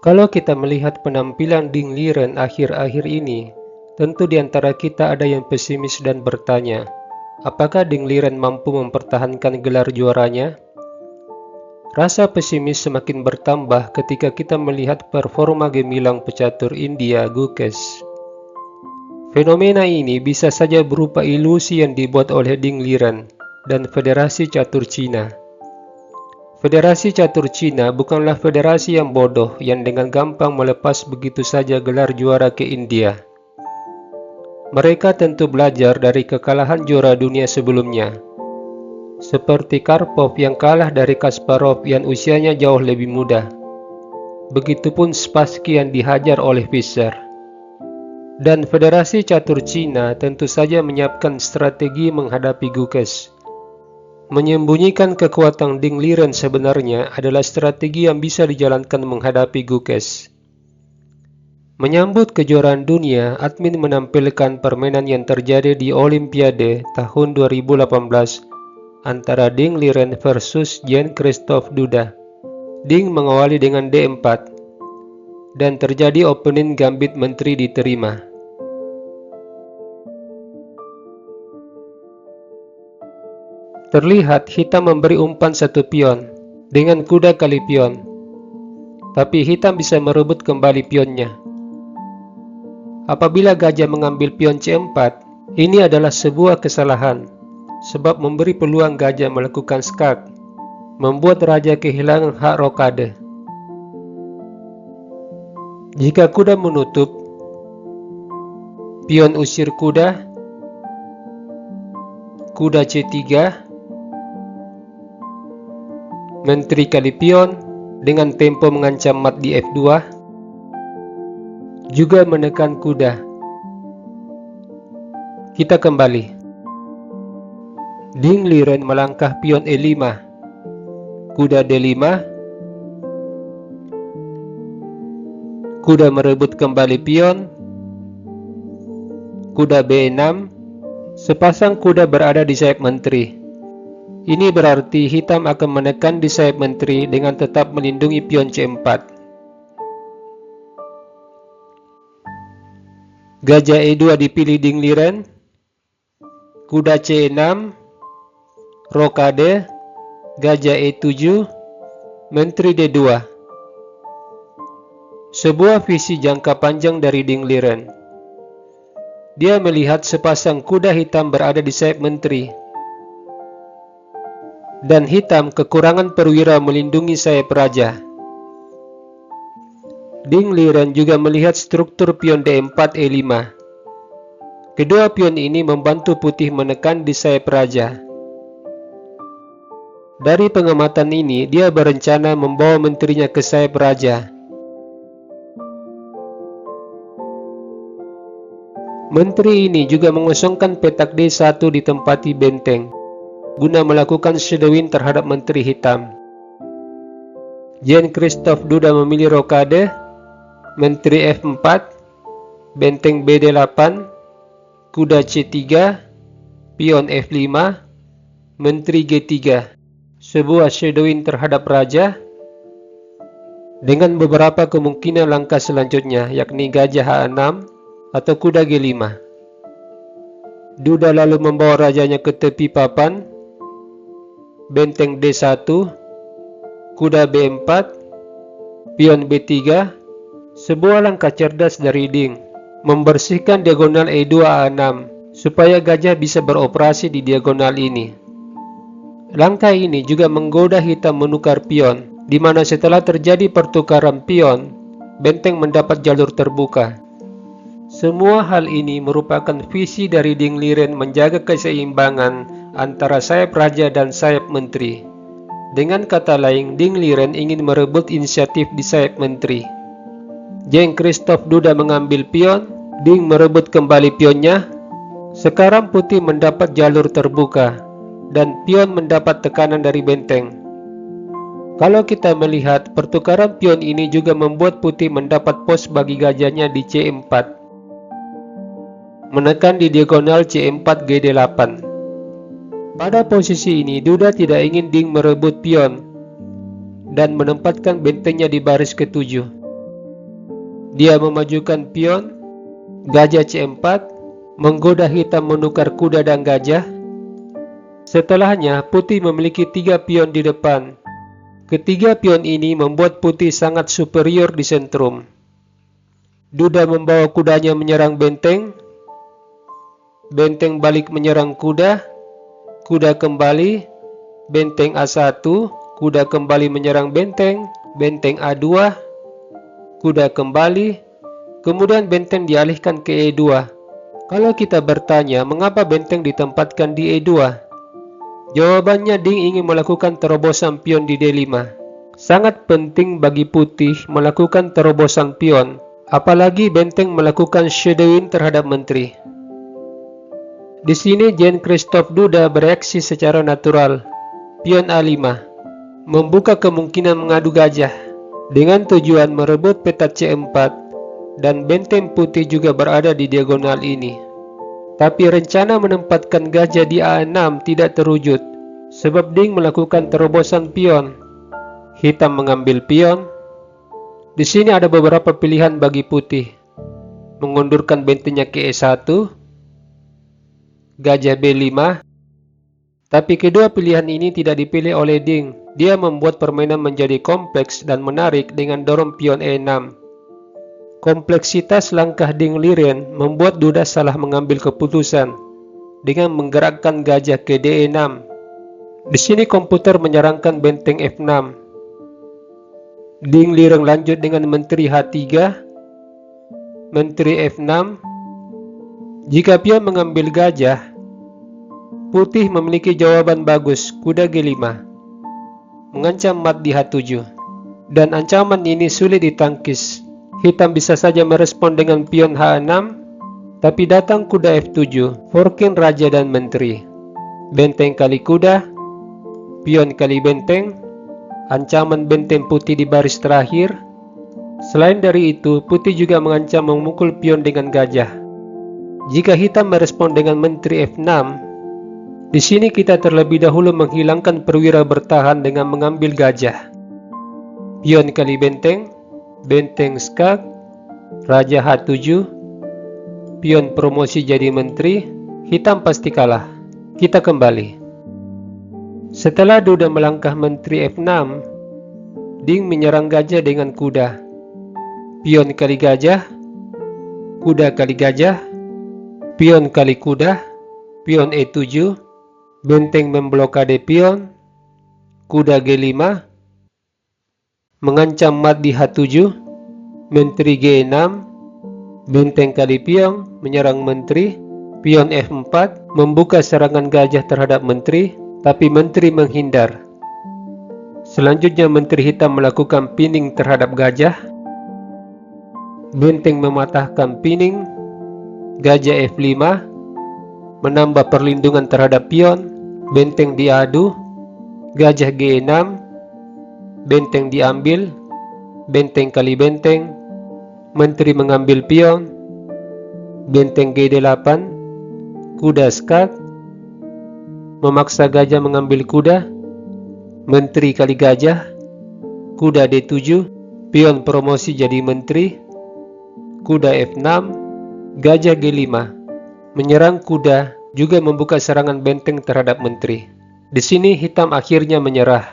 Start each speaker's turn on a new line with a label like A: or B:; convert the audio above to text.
A: Kalau kita melihat penampilan Ding Liren akhir-akhir ini, tentu di antara kita ada yang pesimis dan bertanya, apakah Ding Liren mampu mempertahankan gelar juaranya? Rasa pesimis semakin bertambah ketika kita melihat performa gemilang pecatur India Gukesh. Fenomena ini bisa saja berupa ilusi yang dibuat oleh Ding Liren dan Federasi Catur Cina. Federasi Catur Cina bukanlah federasi yang bodoh yang dengan gampang melepas begitu saja gelar juara ke India. Mereka tentu belajar dari kekalahan juara dunia sebelumnya, seperti Karpov yang kalah dari Kasparov yang usianya jauh lebih muda. Begitupun Spassky yang dihajar oleh Fischer. Dan Federasi Catur Cina tentu saja menyiapkan strategi menghadapi Gukesh. Menyembunyikan kekuatan Ding Liren sebenarnya adalah strategi yang bisa dijalankan menghadapi Gukesh. Menyambut kejuaraan dunia, admin menampilkan permainan yang terjadi di Olimpiade tahun 2018 antara Ding Liren versus Jean-Christophe Duda. Ding mengawali dengan D4 dan terjadi opening gambit menteri diterima. Terlihat hitam memberi umpan satu pion dengan kuda kali pion, tapi hitam bisa merebut kembali pionnya. Apabila gajah mengambil pion C4, ini adalah sebuah kesalahan, sebab memberi peluang gajah melakukan skak, membuat raja kehilangan hak rokade. Jika kuda menutup, pion usir kuda, kuda C3, menteri kali pion dengan tempo mengancam mat di F2, juga menekan kuda. Kita kembali. Ding Liren melangkah pion E5, kuda D5, kuda merebut kembali pion, kuda B6, sepasang kuda berada di sayap menteri. Ini berarti hitam akan menekan di sayap menteri dengan tetap melindungi pion C4. Gajah E2 dipilih Ding Liren, kuda C6, rokade, gajah E7, menteri D2. Sebuah visi jangka panjang dari Ding Liren. Dia melihat sepasang kuda hitam berada di sayap menteri, dan hitam kekurangan perwira melindungi sayap raja. Ding Liren juga melihat struktur pion D4 E5. Kedua pion ini membantu putih menekan di sayap raja. Dari pengamatan ini, dia berencana membawa menterinya ke sayap raja. Menteri ini juga mengosongkan petak D1 ditempati benteng, guna melakukan shadowing terhadap menteri hitam. Jean-Christophe Duda memilih rokade, menteri F4, benteng BD8, kuda C3, pion F5, menteri G3. Sebuah shadowing terhadap raja, dengan beberapa kemungkinan langkah selanjutnya, yakni gajah H6 atau kuda G5. Duda lalu membawa rajanya ke tepi papan, benteng D1, kuda B4, pion B3, sebuah langkah cerdas dari Ding, membersihkan diagonal E2 A6, supaya gajah bisa beroperasi di diagonal ini. Langkah ini juga menggoda hitam menukar pion, di mana setelah terjadi pertukaran pion, benteng mendapat jalur terbuka. Semua hal ini merupakan visi dari Ding Liren menjaga keseimbangan antara sayap raja dan sayap menteri. Dengan kata lain, Ding Liren ingin merebut inisiatif di sayap menteri. Jean-Christophe Duda mengambil pion, Ding merebut kembali pionnya. Sekarang putih mendapat jalur terbuka, dan pion mendapat tekanan dari benteng. Kalau kita melihat, pertukaran pion ini juga membuat putih mendapat pos bagi gajahnya di C4, menekan di diagonal C4 GD8. Pada posisi ini, Duda tidak ingin Ding merebut pion dan menempatkan bentengnya di baris ke-7. Dia memajukan pion, gajah C4, menggoda hitam menukar kuda dan gajah. Setelahnya, putih memiliki 3 pion di depan. Ketiga pion ini membuat putih sangat superior di sentrum. Duda membawa kudanya menyerang benteng. Benteng balik menyerang kuda. Kuda kembali. Benteng A1. Kuda kembali menyerang benteng. Benteng A2. Kuda kembali. Kemudian benteng dialihkan ke E2. Kalau kita bertanya mengapa benteng ditempatkan di E2? Jawabannya Ding ingin melakukan terobosan pion di D5. Sangat penting bagi putih melakukan terobosan pion, apalagi benteng melakukan shadowing terhadap menteri. Di sini Jean-Christophe Duda bereaksi secara natural. Pion A5 membuka kemungkinan mengadu gajah dengan tujuan merebut peta C4, dan benteng putih juga berada di diagonal ini. Tapi rencana menempatkan gajah di A6 tidak terwujud, sebab Ding melakukan terobosan pion. Hitam mengambil pion. Di sini ada beberapa pilihan bagi putih. Mengundurkan bentengnya ke E1, gajah B5. Tapi kedua pilihan ini tidak dipilih oleh Ding. Dia membuat permainan menjadi kompleks dan menarik dengan dorong pion E6. Kompleksitas langkah Ding Liren membuat Duda salah mengambil keputusan dengan menggerakkan gajah ke D6. Di sini komputer menyarankan benteng F6. Ding Liren lanjut dengan menteri H3, menteri F6. Jika pion mengambil gajah, putih memiliki jawaban bagus, kuda G5, mengancam mat di H7, dan ancaman ini sulit ditangkis. Hitam bisa saja merespon dengan pion H6, tapi datang kuda F7, forking raja dan menteri. Benteng kali kuda, pion kali benteng, ancaman benteng putih di baris terakhir. Selain dari itu, putih juga mengancam memukul pion dengan gajah. Jika hitam merespon dengan menteri F6, di sini kita terlebih dahulu menghilangkan perwira bertahan dengan mengambil gajah. Pion kali benteng, benteng skak, raja H7, pion promosi jadi menteri. Hitam pasti kalah. Kita kembali. Setelah Duda melangkah menteri F6, Ding menyerang gajah dengan kuda. Pion kali gajah, kuda kali gajah, pion kali kuda, pion E7, benteng memblokade pion, kuda G5, mengancam mat di H7, menteri G6, benteng kali pion, menyerang menteri, pion F4, membuka serangan gajah terhadap menteri, tapi menteri menghindar. Selanjutnya menteri hitam melakukan pinning terhadap gajah, benteng mematahkan pinning, gajah F5, menambah perlindungan terhadap pion, benteng diadu, gajah G6, benteng diambil, benteng kali benteng, menteri mengambil pion, benteng G8, kuda skak, memaksa gajah mengambil kuda, menteri kali gajah, kuda D7, pion promosi jadi menteri, kuda F6, gajah G5, menyerang kuda, juga membuka serangan benteng terhadap menteri. Di sini hitam akhirnya menyerah.